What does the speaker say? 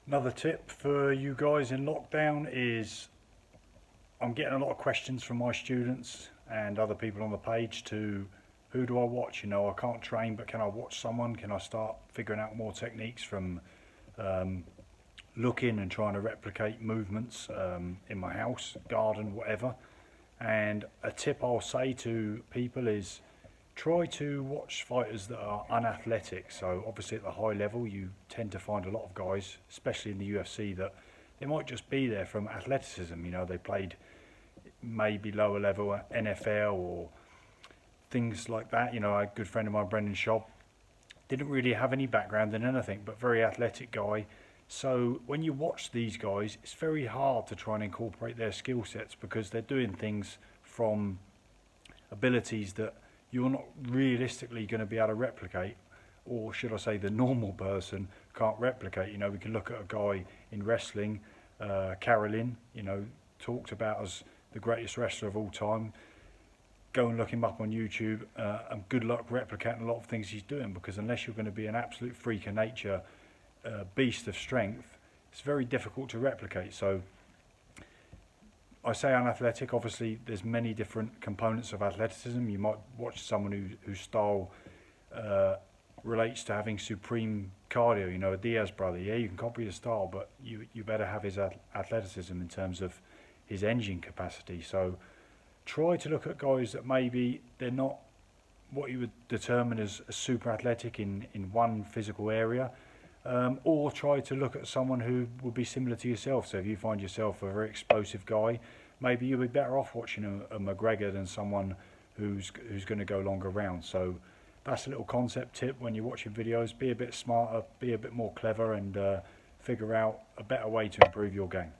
Another tip for you guys in lockdown is I'm getting a lot of questions from my students and other people on the page to who do I watch? You know, I can't train, but can I watch someone? Can I start figuring out more techniques from looking and trying to replicate movements in my house, garden, whatever? And a tip I'll say to people is try to watch fighters that are unathletic. So obviously at the high level you tend to find a lot of guys, especially in the UFC, that they might just be there from athleticism. You know, they played maybe lower level NFL or things like that. You know, a good friend of mine, Brendan Schaub, didn't really have any background in anything, but very athletic guy. So when you watch these guys, it's very hard to try and incorporate their skill sets because they're doing things from abilities that you're not realistically going to be able to replicate, or should I say the normal person can't replicate. You know, we can look at a guy in wrestling, Carolyn, you know, talked about as the greatest wrestler of all time. Go and look him up on YouTube, and good luck replicating a lot of things he's doing, because unless you're going to be an absolute freak of nature, beast of strength, it's very difficult to replicate. So I say unathletic, obviously there's many different components of athleticism. You might watch someone whose style relates to having supreme cardio, you know, a Diaz brother. Yeah, you can copy his style, but you better have his athleticism in terms of his engine capacity. So try to look at guys that maybe they're not what you would determine as super athletic in one physical area, or try to look at someone who would be similar to yourself. So if you find yourself a very explosive guy, maybe you'll be better off watching a McGregor than someone who's going to go longer rounds. So that's a little concept tip when you're watching videos. Be a bit smarter, be a bit more clever, and figure out a better way to improve your game.